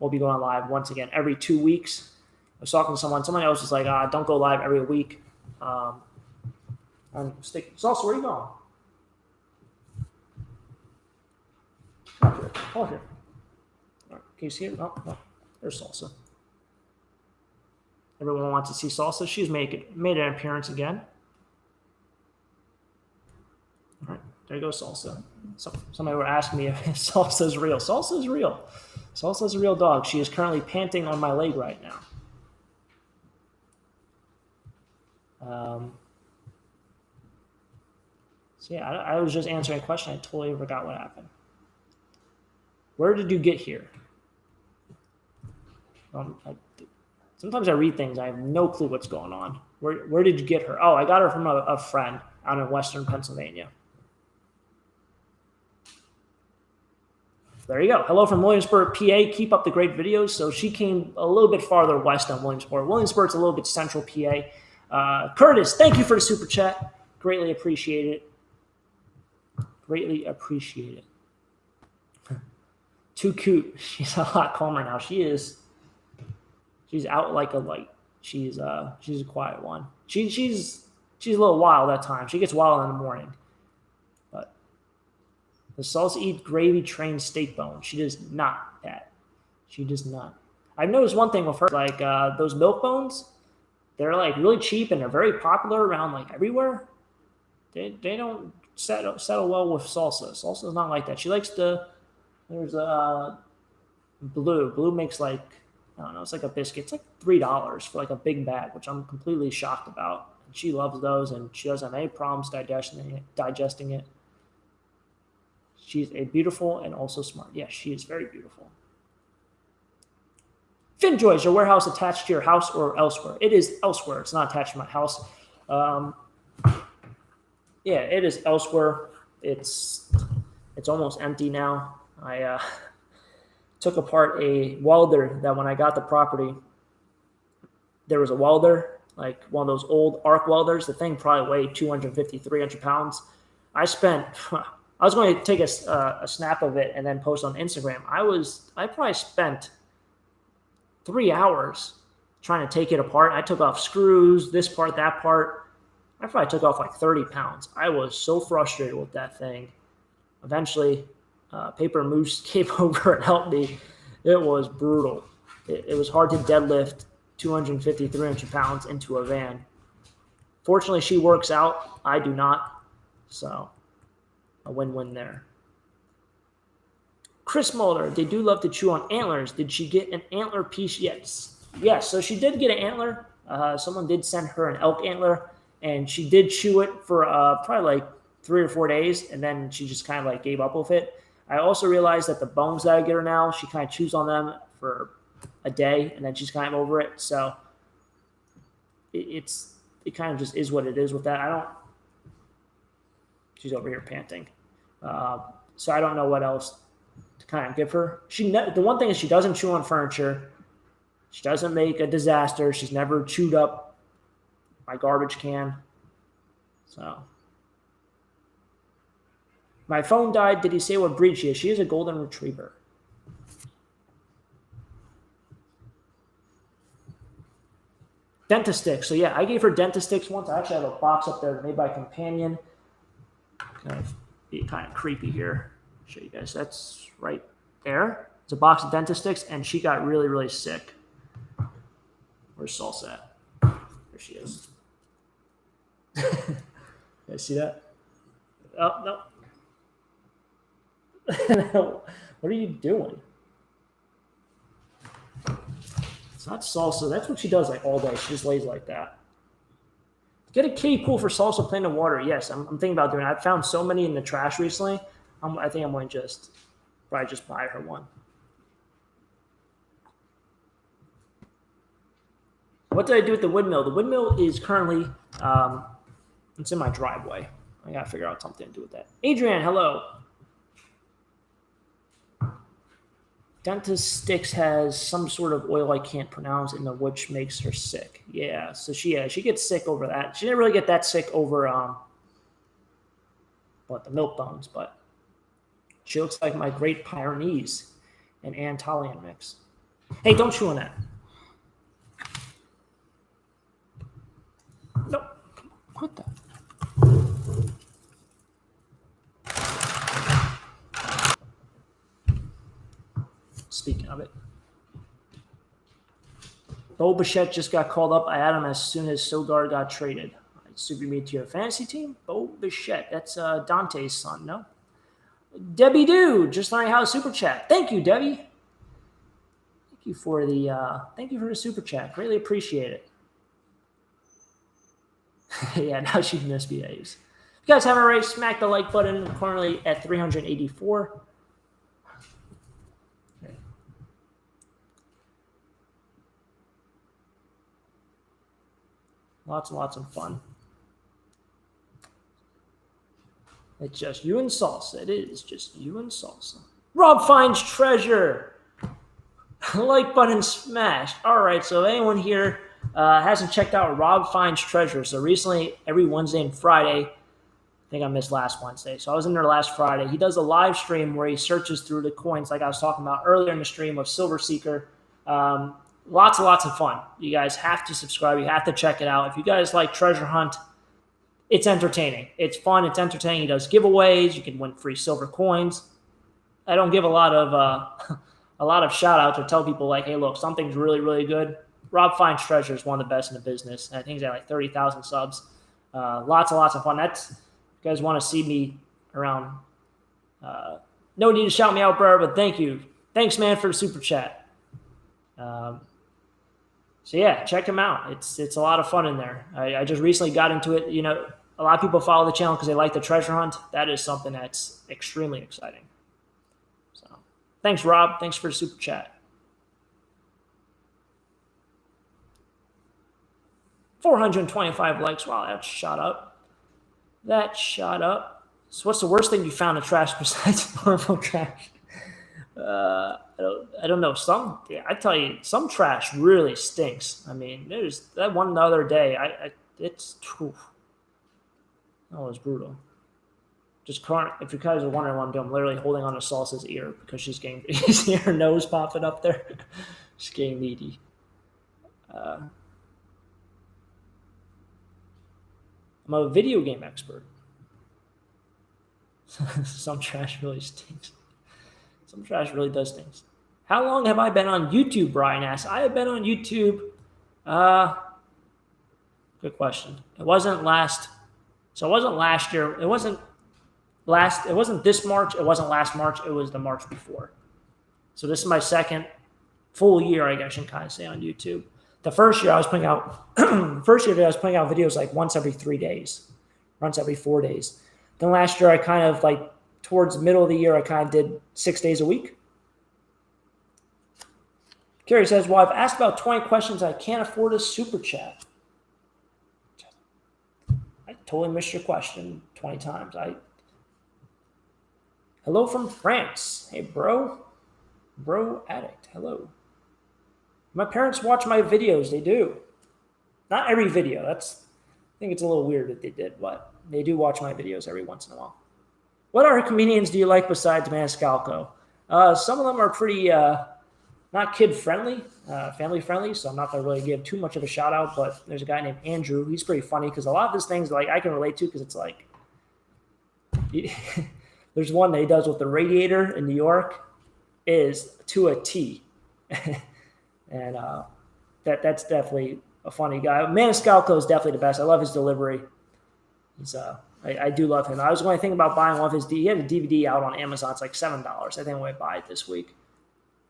we'll be going live once again every 2 weeks. I was talking to someone else was like, don't go live every week. Salsa, where are you going? Come here. Come here. Right, can you see it? No. There's Salsa. Everyone wants to see Salsa. She's made an appearance again. All right, there goes Salsa. Somebody were asking me if Salsa is real. Salsa is real. Salsa is a real dog. She is currently panting on my leg right now. So yeah, I was just answering a question. I totally forgot what happened. Where did you get here? Sometimes I read things. I have no clue what's going on. Where did you get her? Oh, I got her from a friend out in Western Pennsylvania. There you go. Hello from Williamsburg, PA. Keep up the great videos. So she came a little bit farther west than Williamsburg. Williamsburg's a little bit central PA. Curtis, thank you for the super chat. Greatly appreciate it. Greatly appreciate it. Too cute. She's a lot calmer now. She is. She's out like a light. She's a quiet one. She's a little wild at times. She gets wild in the morning. But does Salsa eat gravy trained steak bone? She does not, Pat. She does not. I've noticed one thing with her, like those milk bones, they're like really cheap and they're very popular around like everywhere. They don't settle well with Salsa. Salsa's not like that. She likes there's Blue. Blue makes like, I don't know, it's like a biscuit. It's like $3 for like a big bag, which I'm completely shocked about. And she loves those, and she doesn't have any problems digesting it. She's a beautiful and also smart. Yes, she is very beautiful. Finjoy, is your warehouse attached to your house or elsewhere? It is elsewhere. It's not attached to my house. Yeah, it is elsewhere. It's almost empty now. I took apart a welder that when I got the property, there was a welder, like one of those old arc welders. The thing probably weighed 250, 300 pounds. I was going to take a snap of it and then post on Instagram. I probably spent 3 hours trying to take it apart. I took off screws, this part, that part. I probably took off like 30 pounds. I was so frustrated with that thing. Eventually, Paper Moose came over and helped me. It was brutal. It was hard to deadlift 250, 300 pounds into a van. Fortunately, she works out. I do not. So, a win-win there. Chris Mulder, they do love to chew on antlers. Did she get an antler piece yet? Yes, so she did get an antler. Someone did send her an elk antler, and she did chew it for probably like 3 or 4 days, and then she just kind of like gave up with it. I also realized that the bones that I get her now, she kind of chews on them for a day, and then she's kind of over it. So it kind of just is what it is with that. She's over here panting. So I don't know what else to kind of give her. The one thing is she doesn't chew on furniture. She doesn't make a disaster. She's never chewed up my garbage can. So my phone died. Did he say what breed she is? She is a golden retriever. Dentasticks. So yeah, I gave her Dentasticks once. I actually have a box up there made by Companion. Kind of be kind of creepy here. Show you guys. That's right there. It's a box of Dentasticks, and she got really, really sick. Where's Salsa at? There she is. You guys see that? Oh, no. What are you doing? It's not Salsa. That's what she does like all day. She just lays like that. Get a kiddie pool for Salsa playing in the water. Yes, I'm thinking about doing it. I've found so many in the trash recently. I think I'm going to probably just buy her one. What did I do with the windmill? The windmill is currently, it's in my driveway. I got to figure out something to do with that. Adrian, hello. Dentasticks has some sort of oil I can't pronounce, which makes her sick. Yeah, so she gets sick over that. She didn't really get that sick over the milk bones, but she looks like my Great Pyrenees and Anatolian mix. Hey, don't chew on that. No, what the? speaking of it. Bo Bichette just got called up. I had him as soon as Sogard got traded. Super me to your fantasy team? Bo Bichette. That's Dante's son, no? Debbie Doo, just learning how to super chat. Thank you, Debbie. Thank you for the super chat. Greatly appreciate it. Yeah, now she misbehaves. If you guys haven't already, smack the like button. I'm currently at 384. Okay. Lots and lots of fun. It's just you and salsa. It is just you and salsa. Rob finds treasure. Like button smashed. All right, so if anyone here hasn't checked out Rob Finds Treasure, so recently every Wednesday and Friday, I think I missed last Wednesday, so I was in there last Friday. He does a live stream where he searches through the coins like I was talking about earlier in the stream of Silver Seeker. Lots and lots of fun. You guys have to subscribe. You have to check it out. If you guys like Treasure Hunt, it's entertaining. It's fun. It's entertaining. He does giveaways. You can win free silver coins. I don't give a lot of shout outs or tell people like, hey, look, something's really, really good. Rob Finds Treasure is one of the best in the business. And I think he's at like 30,000 subs. Lots and lots of fun. If you guys want to see me around, no need to shout me out, bro, but thank you. Thanks, man, for the super chat. So yeah, check him out. It's a lot of fun in there. I just recently got into it. You know, a lot of people follow the channel because they like the treasure hunt. That is something that's extremely exciting. So thanks, Rob. Thanks for the super chat. 425 likes. Wow, that shot up. That shot up. So what's the worst thing you found in trash besides normal trash? I don't know. I tell you, some trash really stinks. I mean, there's that one the other day. It's that was brutal. If you guys are wondering what I'm doing, I'm literally holding on to Salsa's ear because she's getting you see her nose popping up there. She's getting needy. I'm a video game expert. Some trash really stinks. Some trash really does things. How long have I been on YouTube, Brian asks? I have been on YouTube. Good question. It wasn't last year. It wasn't this March. It wasn't last March. It was the March before. So this is my second full year, I guess you can kind of say, on YouTube. The first year I was putting out videos like once every 3 days, once every 4 days. Then last year I kind of like towards the middle of the year, I kind of did 6 days a week. Kerry says, well, I've asked about 20 questions. I can't afford a super chat. I totally missed your question 20 times. Hello from France. Hey, bro. Bro addict. Hello. My parents watch my videos. They do. Not every video. I think it's a little weird that they did, but they do watch my videos every once in a while. What other comedians do you like besides Maniscalco? Some of them are pretty not kid-friendly, family-friendly, so I'm not going to really give too much of a shout-out, but there's a guy named Andrew. He's pretty funny because a lot of his things like I can relate to because it's like there's one that he does with the radiator in New York is to a T. And that's definitely a funny guy. Maniscalco is definitely the best. I love his delivery. I do love him. I was going to think about buying one of his. He had a DVD out on Amazon. It's like $7. I think I'm going to buy it this week.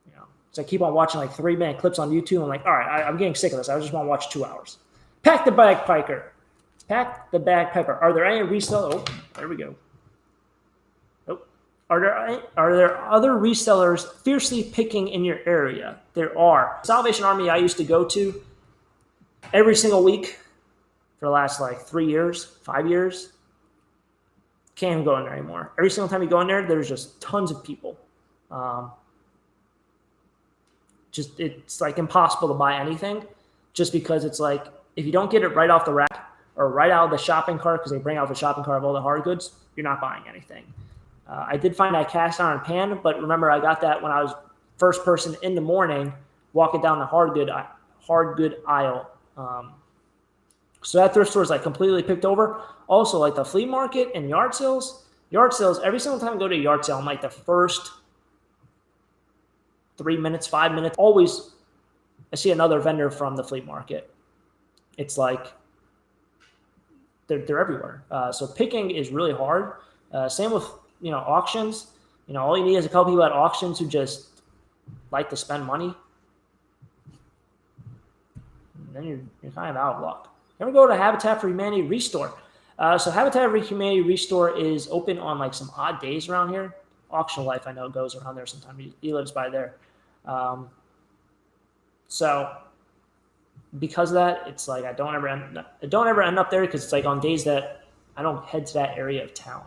You know, so I keep on watching like 3-minute clips on YouTube. I'm like, all right, I'm getting sick of this. I just want to watch 2 hours. Pack the bagpiper. Pack the bagpiper. Are there any resellers? Oh, there we go. Oh, are there other resellers fiercely picking in your area? There are. Salvation Army I used to go to every single week for the last like 3 years, 5 years. Can't even go in there anymore. Every single time you go in there, there's just tons of people. It's like impossible to buy anything just because it's like if you don't get it right off the rack or right out of the shopping cart because they bring out the shopping cart of all the hard goods, you're not buying anything. I did find that cast iron pan, but remember I got that when I was first person in the morning walking down the hard good aisle. So that thrift store is like completely picked over. Also, like the flea market and yard sales, every single time I go to a yard sale, I'm like the first 3 minutes, 5 minutes. Always, I see another vendor from the flea market. It's like they're everywhere. So picking is really hard. Same with auctions. All you need is a couple people at auctions who just like to spend money. And then you're kind of out of luck. Then we go to Habitat for Humanity Restore. So Habitat for Humanity Restore is open on like some odd days around here. Auction Life, I know, goes around there sometime. He lives by there. So because of that, it's like I don't ever end up there because it's like on days that I don't head to that area of town.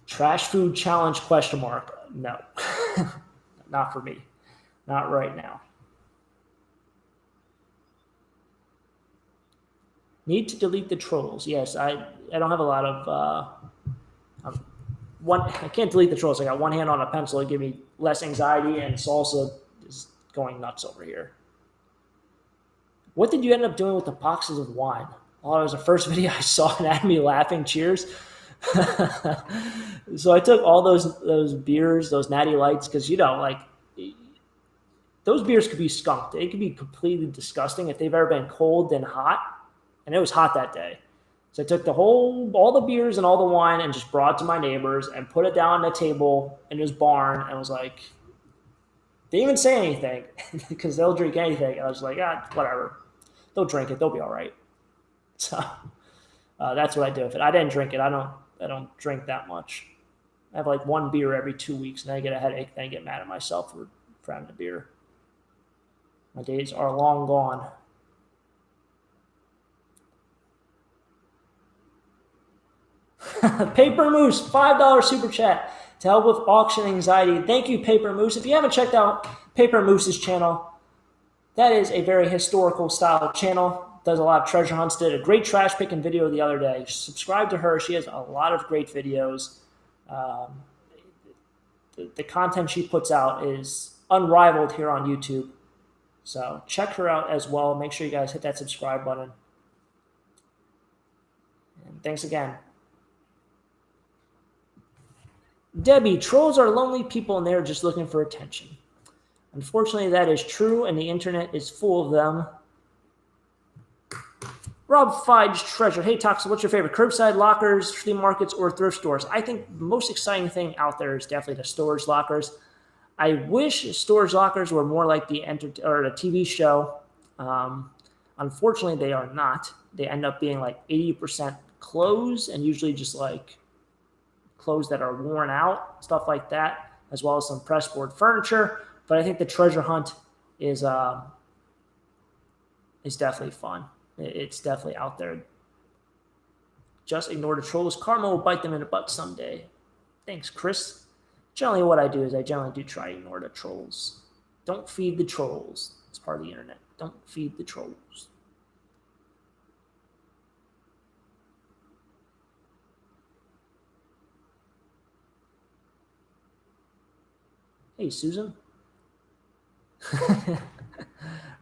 Trash food challenge ? No, not for me, not right now. Need to delete the trolls. Yes, I don't have a lot of I can't delete the trolls. I got one hand on a pencil to give me less anxiety, and Salsa is going nuts over here. What did you end up doing with the boxes of wine? Oh, it was the first video I saw and had me laughing. Cheers. So I took all those beers, those Natty Lights, because those beers could be skunked. They could be completely disgusting if they've ever been cold then hot, and it was hot that day. So I took all the beers and all the wine and just brought it to my neighbors and put it down on the table in his barn and was like, they didn't even say anything because they'll drink anything. I was like, whatever. They'll drink it. They'll be all right. So that's what I do with it. I didn't drink it. I don't drink that much. I have like one beer every 2 weeks, and then I get a headache, and I get mad at myself for having a beer. My days are long gone. Paper Moose, $5 super chat to help with auction anxiety. Thank you, Paper Moose. If you haven't checked out Paper Moose's channel, that is a very historical style channel. Does a lot of treasure hunts. Did a great trash picking video the other day. Subscribe to her. She has a lot of great videos. The content she puts out is unrivaled here on YouTube. So check her out as well. Make sure you guys hit that subscribe button. And thanks again. Debbie, trolls are lonely people and they're just looking for attention. Unfortunately, that is true, and the internet is full of them. Rob Fudge Treasure. Hey, Toxic, what's your favorite? Curbside lockers, flea markets, or thrift stores? I think the most exciting thing out there is definitely the storage lockers. I wish storage lockers were more like the TV show. Unfortunately, they are not. They end up being like 80% clothes, and usually just like clothes that are worn out, stuff like that, as well as some pressboard furniture. But I think the treasure hunt is definitely fun. It's definitely out there. Just ignore the trolls. Karma will bite them in the butt someday. Thanks, Chris. Generally, what I do is I generally do try to ignore the trolls. Don't feed the trolls. It's part of the internet. Don't feed the trolls. Hey, Susan.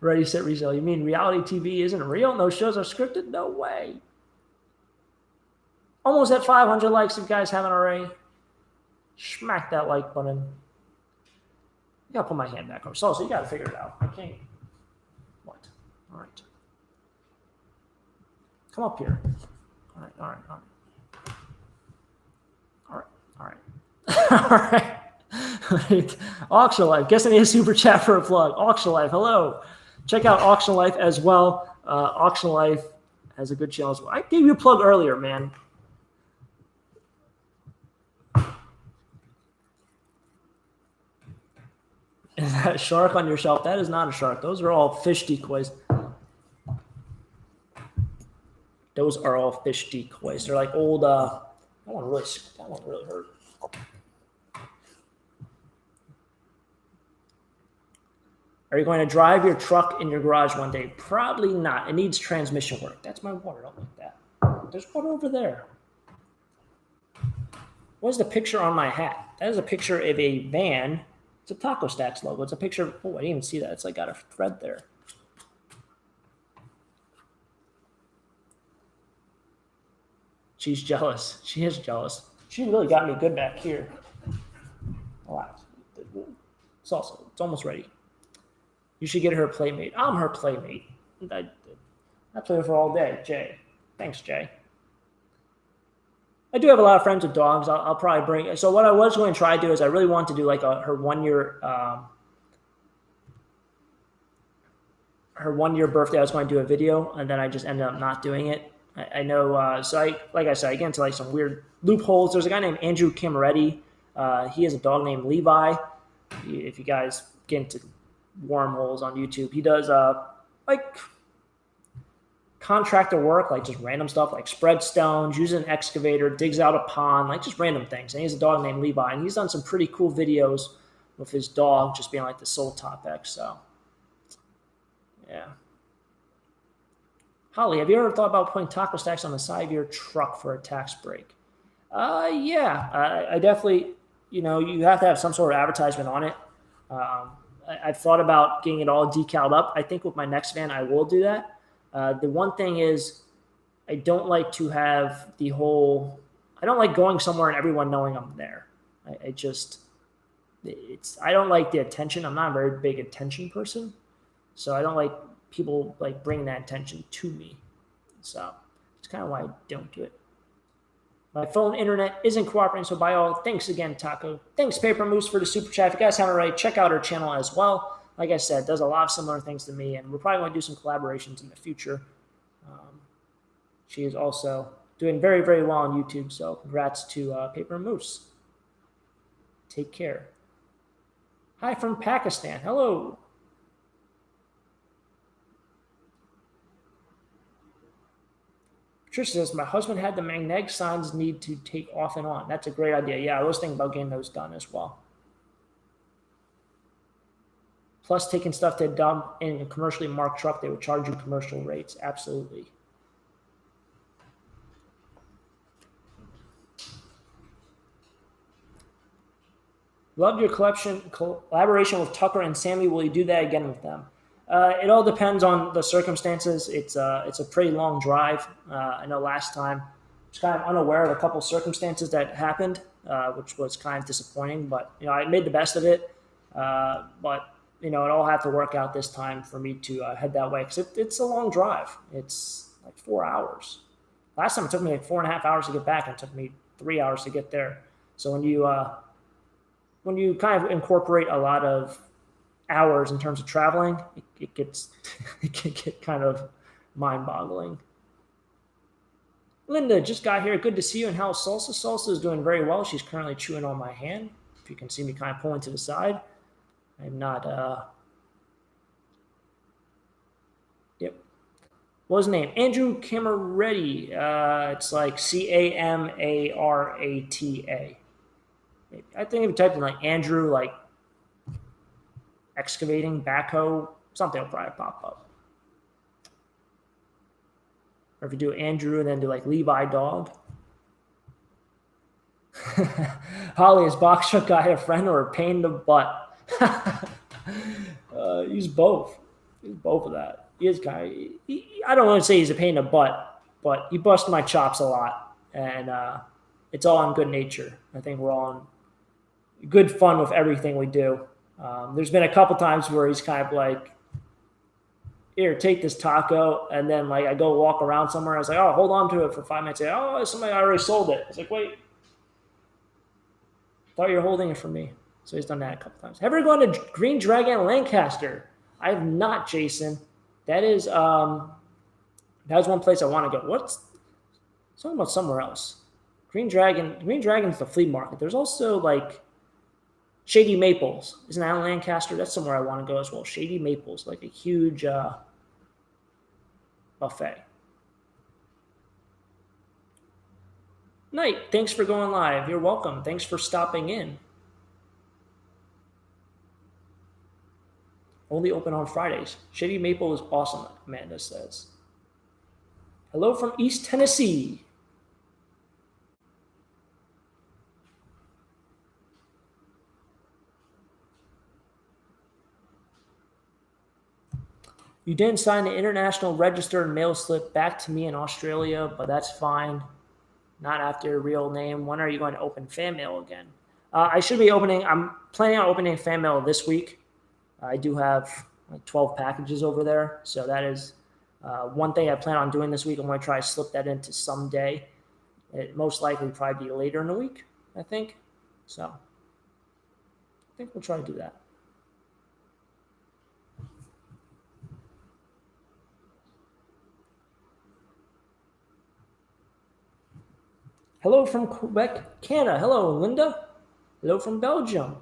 Ready, set, resell. You mean reality TV isn't real? No shows are scripted? No way. Almost at 500 likes if you guys haven't already. Smack that like button. I gotta put my hand back over. So you gotta figure it out. I can't. What? All right. Come up here. All right. All right. Auction Life. Guess I need a super chat for a plug. Auction Life. Hello. Check out Auction Life as well. Auction Life has a good channel as well. I gave you a plug earlier, man. Is that a shark on your shelf? That is not a shark. Those are all fish decoys. Those are all fish decoys. They're like old. That one really hurt. Are you going to drive your truck in your garage one day? Probably not. It needs transmission work. That's my water. Don't like that. There's water over there. What is the picture on my hat? That is a picture of a van. It's a Taco Stacks logo. It's a picture of, oh, I didn't even see that. It's like got a thread there. She's jealous. She is jealous. She really got me good back here. Wow. Salsa, it's almost ready. You should get her a playmate. I'm her playmate. I play with her all day. Jay. Thanks, Jay. I do have a lot of friends with dogs. I'll probably bring. So what I was going to try to do is I really want to do like her 1 year birthday. I was going to do a video, and then I just ended up not doing it. I know. So like I said, I get into like some weird loopholes. There's a guy named Andrew Camaretti. He has a dog named Levi. If you guys get into wormholes on YouTube, he does like contractor work, like just random stuff, like spread stones, uses an excavator, digs out a pond, like just random things. And he has a dog named Levi, and he's done some pretty cool videos with his dog just being like the sole topic. So, yeah. Holly, have you ever thought about putting taco stacks on the side of your truck for a tax break? Yeah, I definitely, you have to have some sort of advertisement on it. I've thought about getting it all decaled up. I think with my next van, I will do that. The one thing is I don't like to have I don't like going somewhere and everyone knowing I'm there. I don't like the attention. I'm not a very big attention person. So I don't like people like bringing that attention to me. So it's kind of why I don't do it. My phone internet isn't cooperating, so by all, thanks again, Taco. Thanks, Paper Moose, for the super chat. If you guys haven't already, check out her channel as well. Like I said, does a lot of similar things to me, and we're probably going to do some collaborations in the future. She is also doing very, very well on YouTube, so congrats to Paper Moose. Take care. Hi from Pakistan. Hello. Patricia says, my husband had the magnetic signs need to take off and on. That's a great idea. Yeah, I was thinking about getting those done as well. Plus, taking stuff to dump in a commercially marked truck, they would charge you commercial rates. Absolutely. Loved your collaboration with Tucker and Sammy. Will you do that again with them? It all depends on the circumstances. It's a pretty long drive. I know last time I was kind of unaware of a couple circumstances that happened, which was kind of disappointing. But I made the best of it. But it all had to work out this time for me to head that way because it's a long drive. It's like 4 hours. Last time it took me like 4.5 hours to get back, and it took me 3 hours to get there. So when you kind of incorporate a lot of hours in terms of traveling, it can get kind of mind-boggling. Linda just got here. Good to see you. And how's Salsa? Salsa is doing very well. She's currently chewing on my hand. If you can see me kind of pulling to the side. I'm not yep. What was his name? Andrew Camaretti. It's like Camarata. I think if you type in like Andrew, like excavating, backhoe, something will probably pop up. Or if you do Andrew and then do like Levi dog. Holly, is box truck guy a friend or a pain in the butt? Use both. Use both of that. He is kind of, I don't want to say he's a pain in the butt, but he busts my chops a lot. And it's all in good nature. I think we're all in good fun with everything we do. There's been a couple times where he's kind of like, here, take this taco. And then like I go walk around somewhere. I was like, oh, hold on to it for 5 minutes. Oh, somebody already sold it. I was like, wait. Thought you were holding it for me. So he's done that a couple times. Have you ever gone to Green Dragon Lancaster? I have not, Jason. That is one place I want to go. What's something about somewhere else? Green Dragon's the flea market. There's also like Shady Maples. Isn't that in Lancaster? That's somewhere I want to go as well. Shady Maples, like a huge buffet. Knight, thanks for going live. You're welcome. Thanks for stopping in. Only open on Fridays. Shady Maple is awesome, Amanda says. Hello from East Tennessee. You didn't sign the international register and mail slip back to me in Australia, but that's fine. Not after your real name. When are you going to open fan mail again? I should be opening. I'm planning on opening fan mail this week. I do have like 12 packages over there, so that is one thing I plan on doing this week. I'm going to try to slip that into some day. It most likely probably be later in the week, I think. So I think we'll try to do that. Hello from Quebec, Canada. Hello, Linda. Hello from Belgium.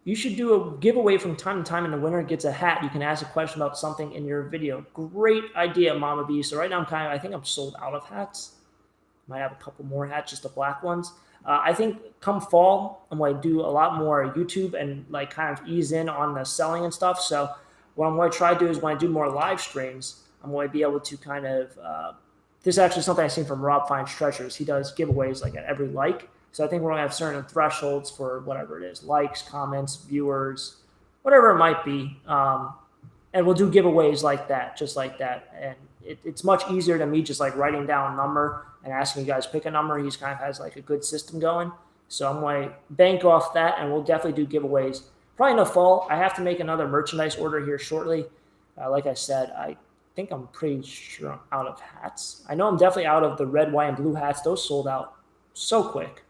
You should do a giveaway from time to time, and the winner gets a hat. You can ask a question about something in your video. Great idea, Mama B. So right now I think I'm sold out of hats. Might have a couple more hats, just the black ones. I think come fall, I'm going to do a lot more YouTube and like kind of ease in on the selling and stuff. So what I'm going to try to do is when I do more live streams, I'm going to be able to kind of this is actually something I've seen from Rob Finds Treasures. He does giveaways like at every like. So I think we're going to have certain thresholds for whatever it is, likes, comments, viewers, whatever it might be. And we'll do giveaways like that, just like that. And it's much easier than me just like writing down a number and asking you guys to pick a number. He's kind of has like a good system going. So I'm going to bank off that, and we'll definitely do giveaways. Probably in the fall. I have to make another merchandise order here shortly. Like I said, I think I'm pretty sure I'm out of hats. I know I'm definitely out of the red, white, and blue hats. Those sold out so quick.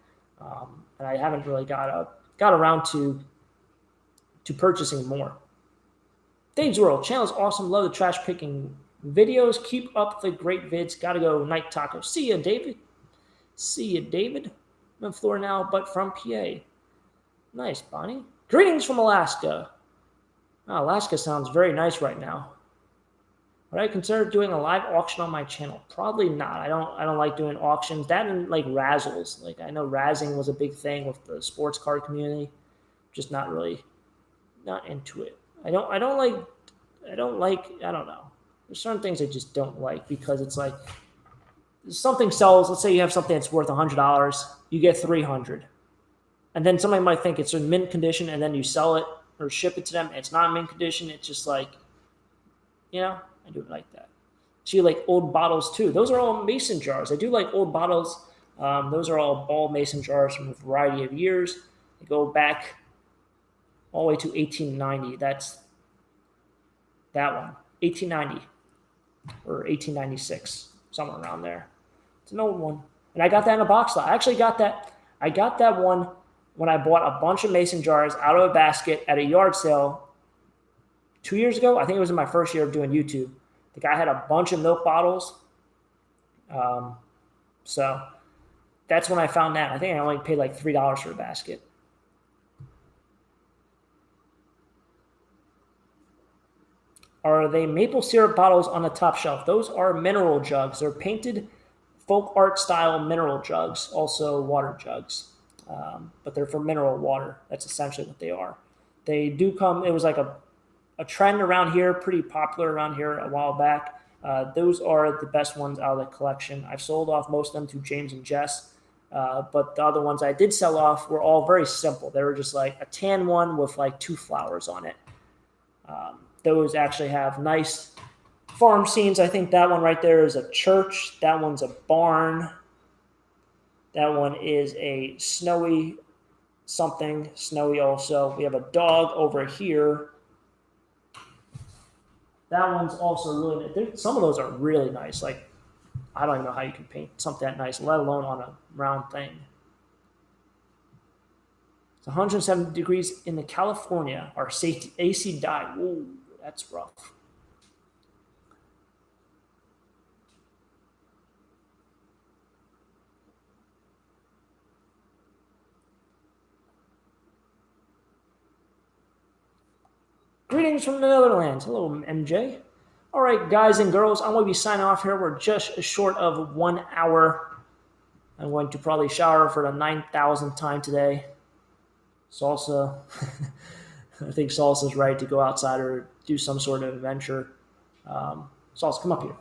And I haven't really got around to purchasing more. Dave's World channel's awesome. Love the trash picking videos. Keep up the great vids. Gotta go night taco. See ya, David. See ya, David. I'm in Florida now, but from PA. Nice, Bonnie. Greetings from Alaska. Oh, Alaska sounds very nice right now. Would I consider doing a live auction on my channel? Probably not. I don't like doing auctions. That and like razzles. Like I know razzing was a big thing with the sports card community. Just not into it. I don't know. There's certain things I just don't like because it's like something sells. Let's say you have something that's worth $100, you get $300, and then somebody might think it's in mint condition, and then you sell it or ship it to them, and it's not in mint condition. It's just like, I do it like that. So you like old bottles too. Those are all mason jars. I do like old bottles. Those are all ball mason jars from a variety of years. They go back all the way to 1890. That's that one. 1890 or 1896, somewhere around there. It's an old one. And I got that in a box lot. I actually got that. I got that one when I bought a bunch of mason jars out of a basket at a yard sale 2 years ago. I think it was in my first year of doing YouTube. The guy had a bunch of milk bottles. So that's when I found that. I think I only paid like $3 for a basket. Are they maple syrup bottles on the top shelf? Those are mineral jugs. They're painted folk art style mineral jugs, also water jugs. But they're for mineral water. That's essentially what they are. They do come, it was like a trend around here, pretty popular around here a while back. Those are the best ones out of the collection. I've sold off most of them to James and Jess, but the other ones I did sell off were all very simple. They were just like a tan one with like 2 flowers on it. Those actually have nice farm scenes. I think that one right there is a church. That one's a barn. That one is a snowy something, snowy also. We have a dog over here. That one's also really nice. Some of those are really nice. Like, I don't even know how you can paint something that nice, let alone on a round thing. It's 107 degrees in the California. Our AC died. Whoa, that's rough. Greetings from the Netherlands. Hello, MJ. All right, guys and girls, I'm going to be signing off here. We're just short of 1 hour. I'm going to probably shower for the 9,000th time today. Salsa. I think Salsa's right to go outside or do some sort of adventure. Salsa, come up here.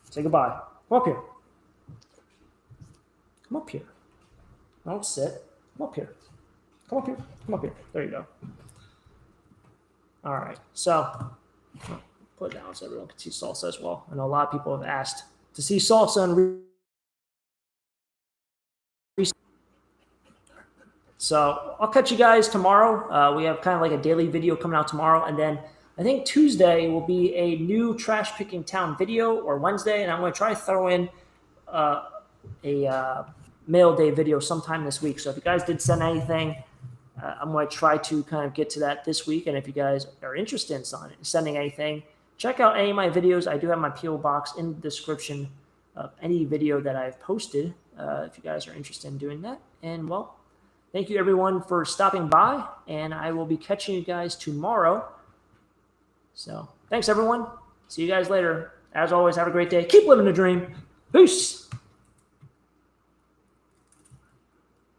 Say goodbye. Come up here. Come up here. Don't sit. Come up here. Come up here. Come up here. There you go. All right. So put it down so everyone can see Salsa as well. I know a lot of people have asked to see Salsa and So I'll catch you guys tomorrow. We have kind of like a daily video coming out tomorrow. And then I think Tuesday will be a new trash picking town video, or Wednesday. And I'm going to try to throw in a mail day video sometime this week. So if you guys did send anything, I'm going to try to kind of get to that this week. And if you guys are interested in sending anything, check out any of my videos. I do have my PO box in the description of any video that I've posted, if you guys are interested in doing that. And well, thank you everyone for stopping by, and I will be catching you guys tomorrow. So thanks everyone. See you guys later. As always, have a great day. Keep living the dream. Peace.